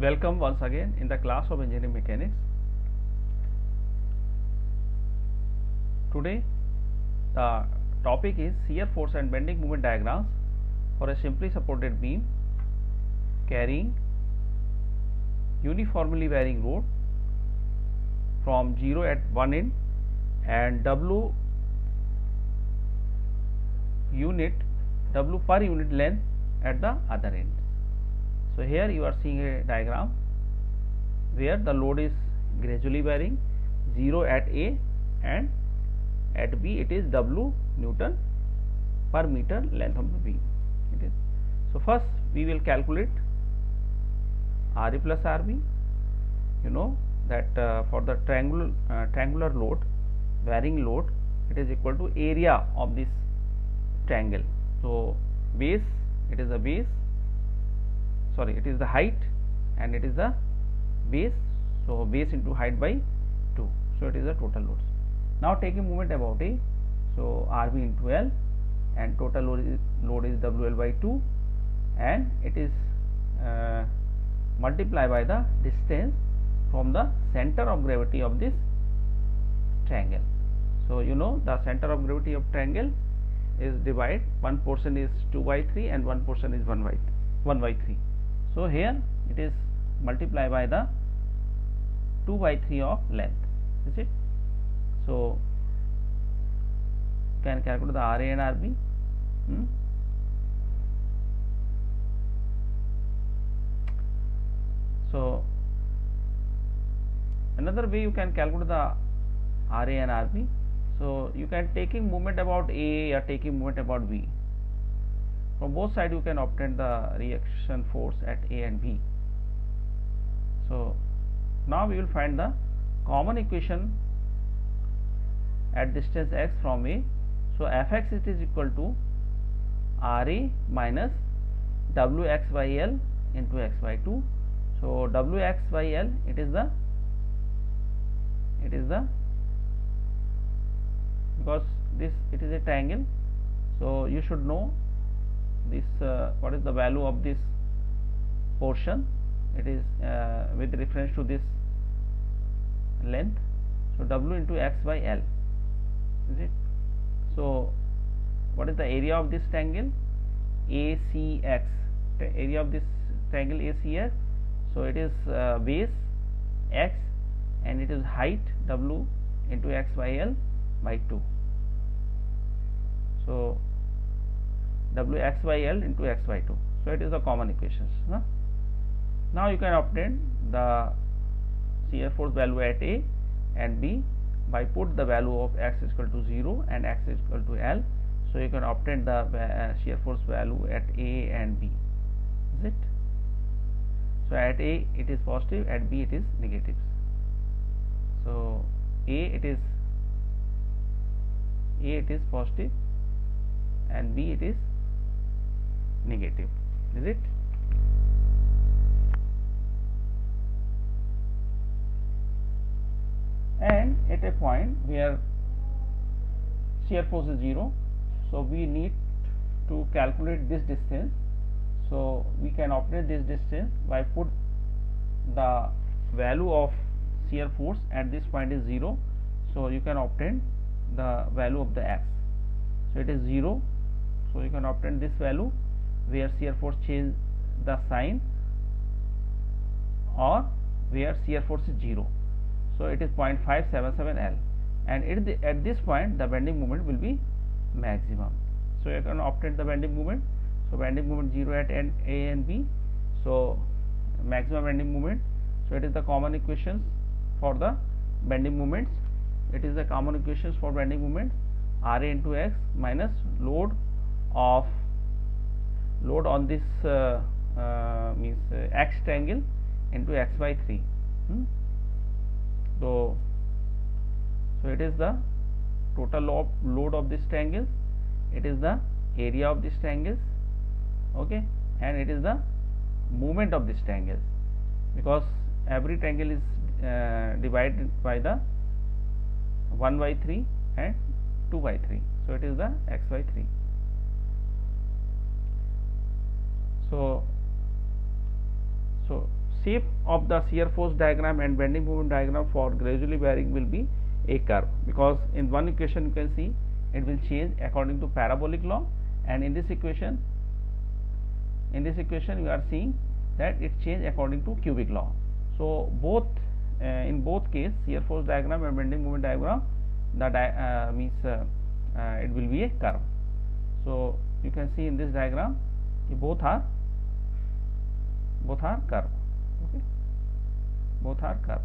Welcome once again in the class of engineering mechanics. Today the topic is shear force and bending moment diagrams for a simply supported beam carrying uniformly varying load from 0 at one end and W per unit length at the other end. So, here you are seeing a diagram where the load is gradually varying 0 at A and at B it is W Newton per meter length of the beam. It is. So, first we will calculate Ra plus Rb. You know that for the triangular load, varying load, it is equal to area of this triangle. So, base, it is the base, sorry, it is the height and it is the base. So, base into height by 2. So, it is the total loads. Now, taking moment about A. So, Rb into L and total load is WL by 2 and it is multiplied by the distance from the center of gravity of this triangle. So, you know the center of gravity of triangle is divided, one portion is 2 by 3 and one portion is 1 by 3. So, here it is multiplied by the 2 by 3 of length, is it? So, you can calculate the Ra and Rb. So, another way you can calculate the Ra and Rb. So, you can taking moment about A or taking moment about B. From both sides you can obtain the reaction force at A and B. So, now we will find the common equation at distance x from A. So, Fx it is equal to Ra minus Wx by L into x by 2. So, Wx by L it is the because this it is a triangle. So, you should know this what is the value of this portion, it is with reference to this length. So, W into x by L, is it. So, what is the area of this triangle? ACX, the area of this triangle ACX. So, it is base x and it is height W into x by L by 2. So, Wx by L into x by 2. So, it is the common equations. Now, you can obtain the shear force value at A and B by put the value of x is equal to 0 and x is equal to L. So, you can obtain the shear force value at A and B, is it. So, at A it is positive, at B it is negative. So, A it is positive and B it is negative, is it. And at a point where shear force is 0, so we need to calculate this distance. So, we can obtain this distance by put the value of shear force at this point is 0. So, you can obtain the value of the x. So, it is 0. So, you can obtain this value where shear force change the sign or where shear force is 0. So, it is 0.577 L and at this point the bending moment will be maximum. So, you can obtain the bending moment. So, bending moment 0 at A and B. So, maximum bending moment. So, it is the common equations for the bending moments. It is the common equations for bending moment Ra into x minus load on this x triangle into x by 3. So, it is the total load of this triangle, it is the area of this triangle, okay, and it is the moment of this triangle, because every triangle is divided by the 1 by 3 and 2 by 3. So, it is the x by 3. So, shape of the shear force diagram and bending moment diagram for gradually varying will be a curve, because in one equation you can see it will change according to parabolic law, and in this equation we are seeing that it change according to cubic law. So both in both case, shear force diagram and bending moment diagram, the it will be a curve. So you can see in this diagram both are curve. Okay, both are curve.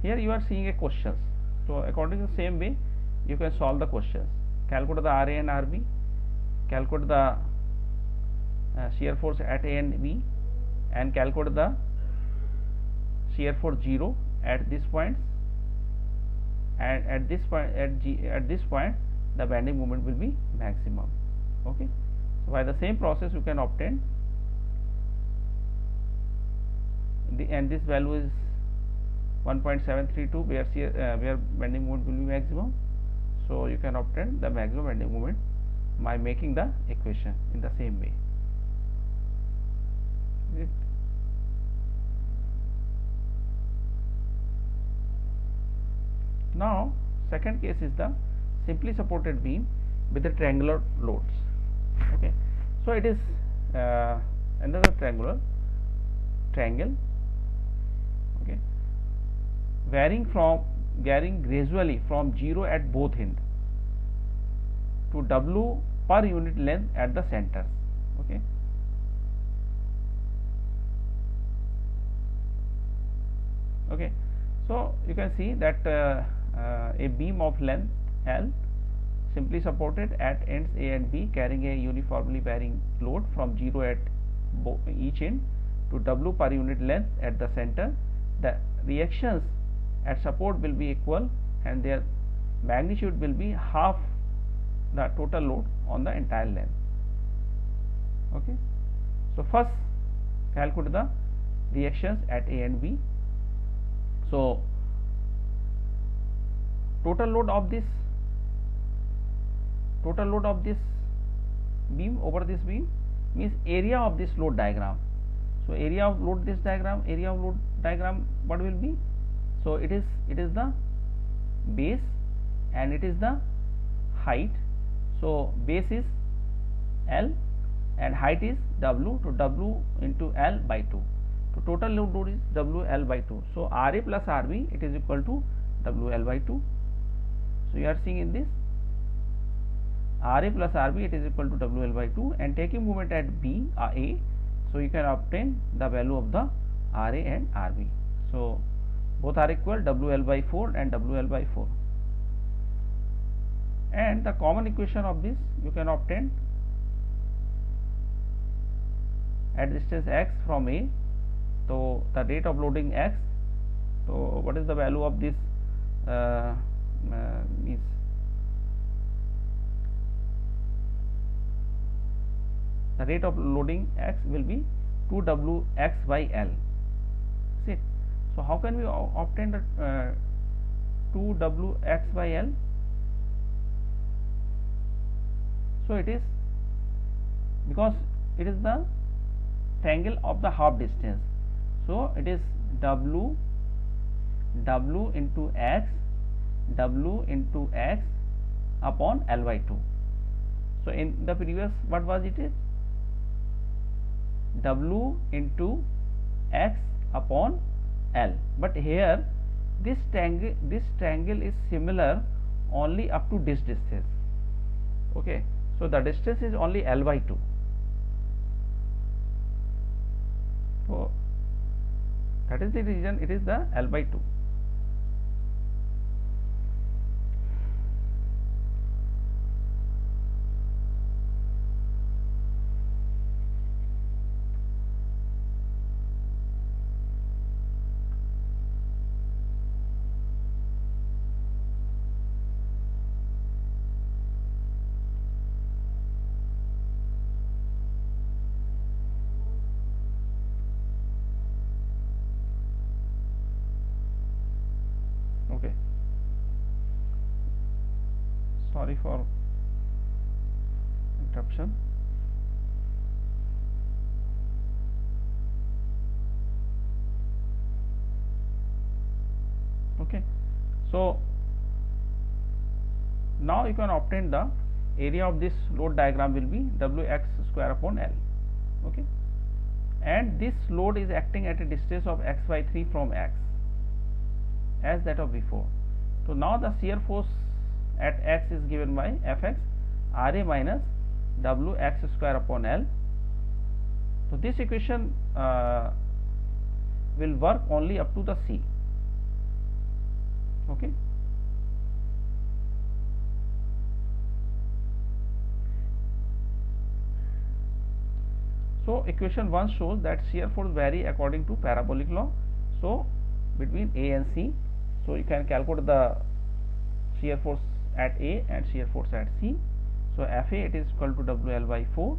Here you are seeing a questions. So according to the same way you can solve the questions. Calculate the RA and RB, calculate the shear force at A and B, and calculate the shear force 0 at this point, and at this point the bending moment will be maximum. Okay, so by the same process you can obtain and this value is 1.732 where bending moment will be maximum. So you can obtain the maximum bending moment by making the equation in the same way. Now second case is the simply supported beam with the triangular loads. Okay, so it is another triangle, okay, varying gradually from 0 at both ends to W per unit length at the center. Okay, okay, so you can see that a beam of length L simply supported at ends A and B carrying a uniformly varying load from 0 at each end to W per unit length at the center. The reactions at support will be equal and their magnitude will be half the total load on the entire length. Okay, so first calculate the reactions at A and B. So total load of this beam over this beam means area of this load diagram. So area of load diagram what will be? So it is the base and it is the height. So base is L and height is W, to W into L by 2. So total load is WL by 2. So RA plus RB it is equal to WL by 2. So you are seeing in this RA plus RB it is equal to WL by 2, and taking moment at B A, so you can obtain the value of the RA and RB. So both are equal, WL by 4 and WL by 4, and the common equation of this you can obtain at distance x from A. So the rate of loading x, so what is the value of this is the rate of loading x will be 2Wx by L. See, so how can we obtain the 2Wx by L? So it is because it is the triangle of the half distance. So it is W into x upon L by 2. So in the previous, what was it is W into x upon L, but here this triangle is similar only up to this distance. Okay, so the distance is only L by 2. So that is the reason it is the L by 2. Okay, sorry for interruption. Okay, so now you can obtain the area of this load diagram will be Wx square upon L. Okay, and this load is acting at a distance of x by 3 from x as that of before. So now the shear force at x is given by Fx Ra minus Wx square upon L. So this equation will work only up to the C. Okay. So equation 1 shows that shear force vary according to parabolic law. So between A and C, so you can calculate the shear force at A and shear force at C. So Fa it is equal to WL by 4,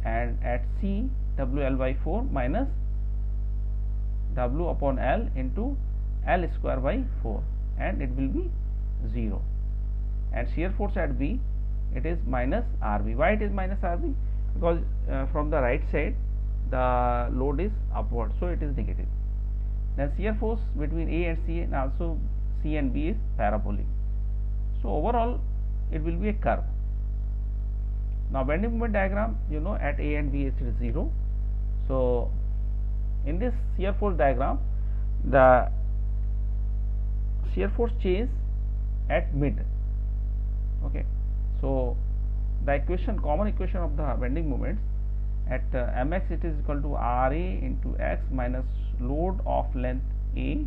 and at C WL by 4 minus W upon L into L square by 4, and it will be 0. And shear force at B, it is minus Rb. Why it is minus Rb? Because from the right side the load is upward, so it is negative. Then shear force between A and C, and also C and B is parabolic. So overall it will be a curve. Now bending moment diagram, you know, at A and B it is 0. So in this shear force diagram, the shear force change at mid. Okay, so the equation, common equation of the bending moments at mx, it is equal to Ra into x minus load of length A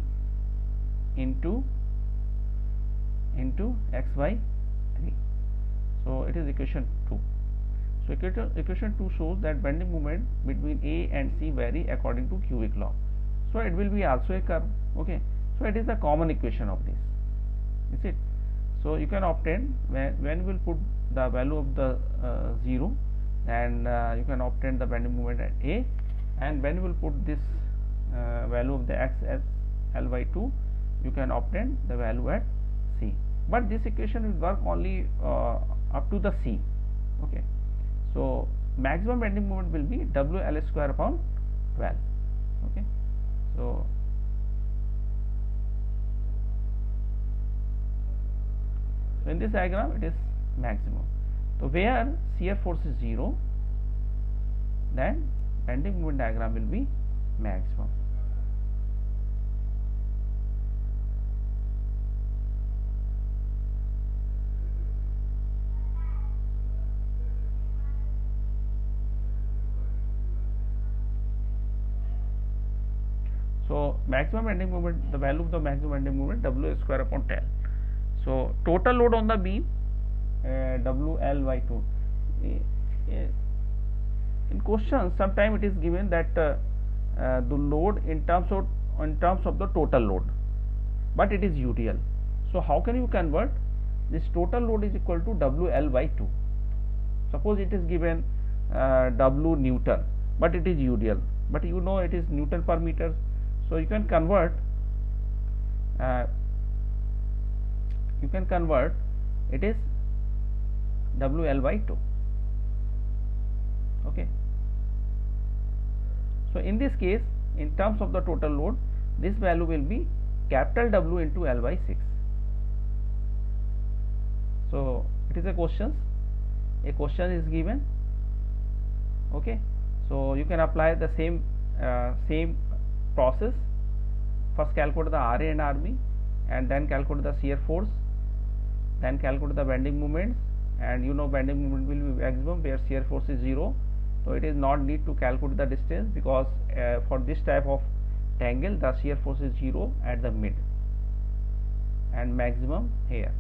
into x by 3. So it is equation 2. So equation 2 shows that bending moment between A and C vary according to cubic law. So it will be also a curve. Okay, so it is the common equation of this. Is it? So you can obtain when we will put the value of the 0, and you can obtain the bending moment at A, and when you will put this value of the x as L by 2, you can obtain the value at C. But this equation will work only up to the C. Okay, so maximum bending moment will be WL square upon 12. Okay, so in this diagram it is maximum. So where shear force is 0, then bending moment diagram will be maximum. So maximum bending moment, the value of the maximum bending moment W square upon 10. So total load on the beam WL by 2. In question, sometime it is given that the load in terms of the total load, but it is UDL. So how can you convert this total load is equal to WL by 2? Suppose it is given W Newton, but it is UDL, but you know it is Newton per meter. So you can convert it is WL by 2. Okay. So in this case, in terms of the total load, this value will be capital W into L by 6. So it is a question is given. Okay, so you can apply the same process. First calculate the Ra and Rb, and then calculate the shear force, then calculate the bending moments, and you know bending moment will be maximum where shear force is 0. So it is not need to calculate the distance, because for this type of tangle the shear force is 0 at the mid and maximum here.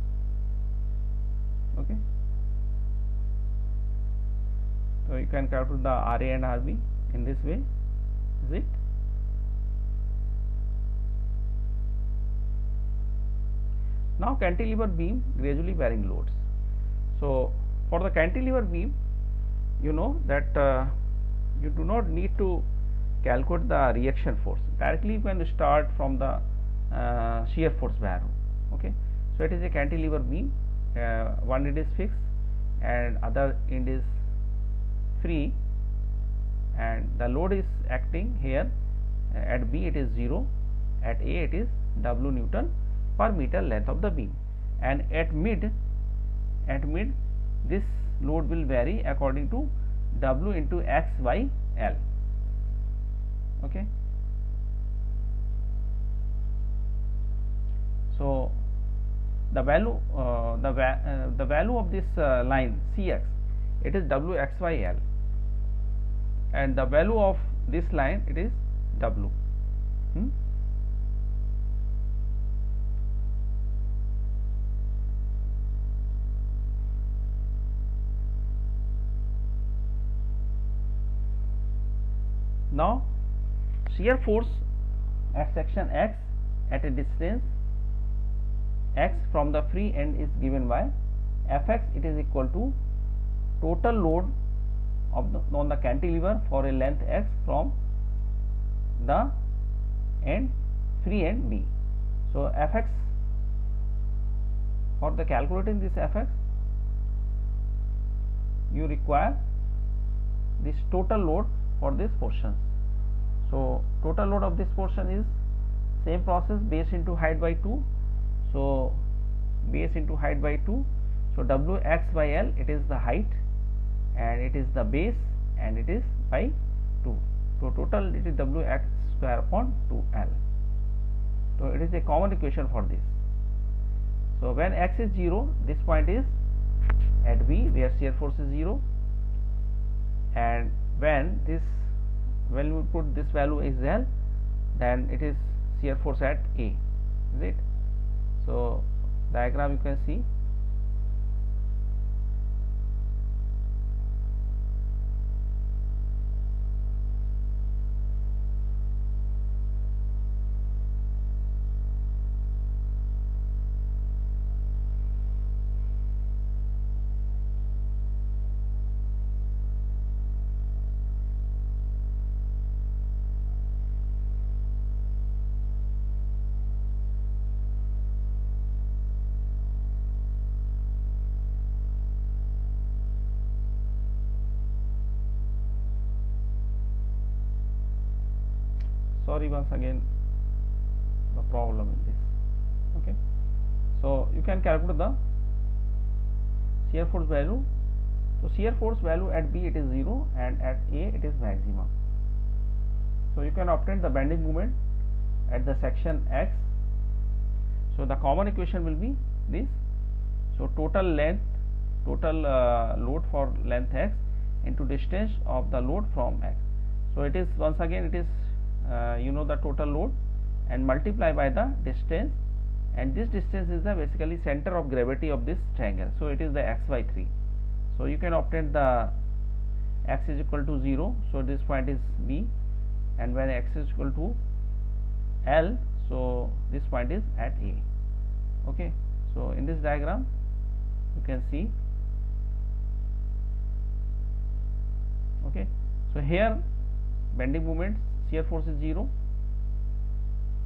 Okay, so you can calculate the Ra and Rb in this way. Is it? Now cantilever beam gradually varying loads. So for the cantilever beam, you know that you do not need to calculate the reaction force. Directly you can start from the shear force value. Okay, so it is a cantilever beam. One end is fixed and other end is free, and the load is acting here. At B it is 0, at A it is W Newton per meter length of the beam, and at mid this load will vary according to W into X by L. Okay. So the value the value of this line Cx, it is Wx by L, and the value of this line, it is W. Now shear force at section X at a distance X from the free end is given by Fx, it is equal to total load of on the cantilever for a length X from the end free end B. So Fx, for the calculating this Fx, you require this total load for this portion. So total load of this portion is same process, base into height by 2. So base into height by 2. So Wx by L, it is the height and it is the base and it is by 2. So total it is Wx square upon 2L. So it is a common equation for this. So when x is 0, this point is at B where shear force is 0, and when we put this value is L, then it is shear force at A, is it? So diagram you can see. Sorry, once again the problem in this. Okay, so you can calculate the shear force value. So shear force value at B it is 0 and at A it is maximum. So you can obtain the bending moment at the section X. So the common equation will be this. So total load for length X into distance of the load from X. So it is once again it is the total load and multiply by the distance, and this distance is the basically center of gravity of this triangle. So it is the x by 3. So you can obtain the x is equal to 0. So this point is B, and when x is equal to L, so this point is at A. Okay. So in this diagram you can see. Okay. So here bending moment, shear force is 0,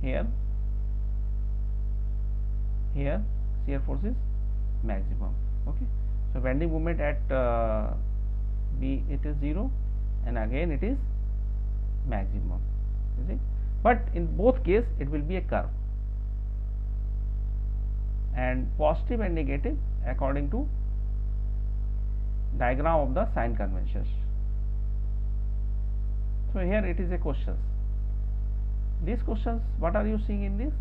here shear force is maximum. Okay. So bending moment at B it is 0 and again it is maximum, you see. But in both case it will be a curve, and positive and negative according to diagram of the sign conventions. So here it is a question. These questions, what are you seeing in this?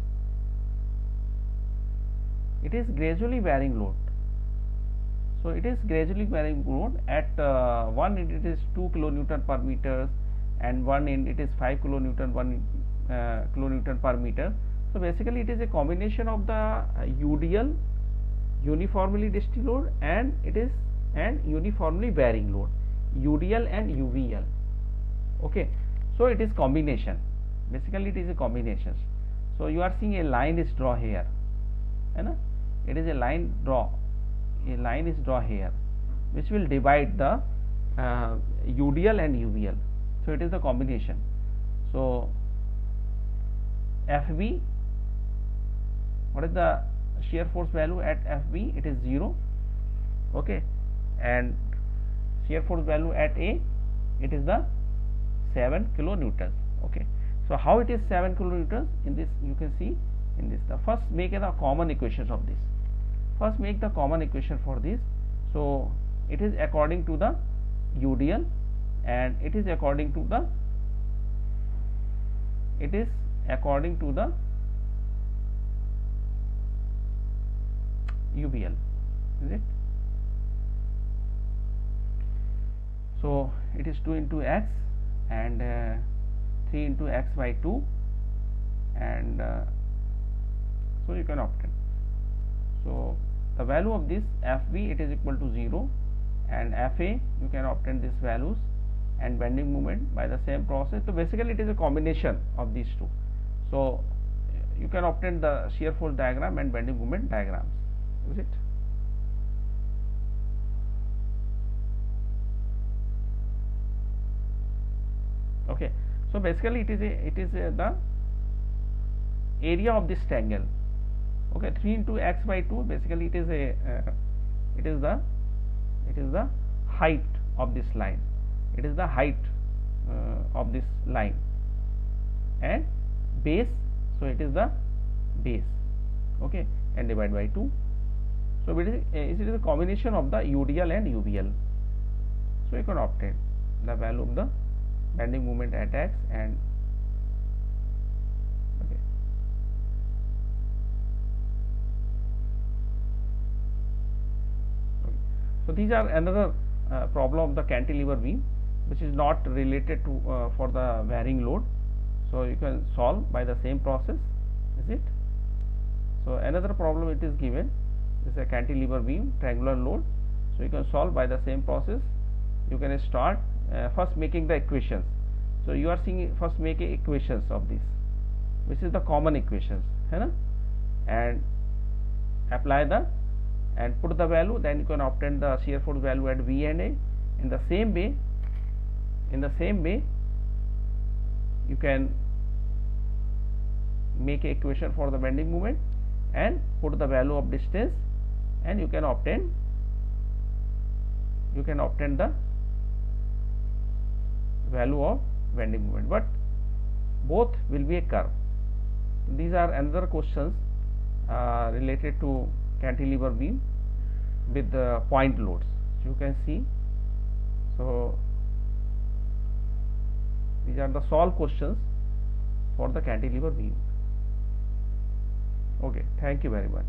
It is gradually varying load. So it is gradually varying load. At one end it is 2 kilonewton per meter, and one end it is 5 kilonewton, 1 kilonewton per meter. So basically it is a combination of the UDL, uniformly distributed load, and uniformly varying load, UDL and UVL. Okay, so it is combination. Basically it is a combination. So you are seeing a line is draw here, it is a line draw. A line is draw here, which will divide the UDL and UVL. So it is the combination. So FB what is the shear force value at FB? It is 0. Okay, and shear force value at A, it is the 7 kilonewtons. Okay, so how it is 7 kilonewtons? In this you can see in this, the first make the common equations of this. First make the common equation for this. So it is according to the UDL, and it is according to the UBL, is it? So it is 2 into x and 3 into x by 2, and so you can obtain. So the value of this FB, it is equal to 0, and FA you can obtain these values, and bending moment by the same process. So basically it is a combination of these two. So you can obtain the shear force diagram and bending moment diagrams, is it? Okay, so basically it is the area of this triangle. Okay, 3 into x by 2, basically it is the height of this line. It is the height of this line, and base, so it is the base. Okay, and divide by 2. So it is a combination of the UDL and UBL. So you can obtain the value of the bending moment at x, and okay. So these are another problem of the cantilever beam, which is not related to for the varying load. So you can solve by the same process, is it? So another problem it is given, this is a cantilever beam, triangular load. So you can solve by the same process. You can start first making the equations. So you are seeing first making equations of this, which is the common equations, and apply the and put the value, then you can obtain the shear force value at V and A. In the same way you can make a equation for the bending moment and put the value of distance, and you can obtain the value of bending moment, but both will be a curve. These are another questions related to cantilever beam with the point loads. So you can see, so these are the solved questions for the cantilever beam. Okay, thank you very much.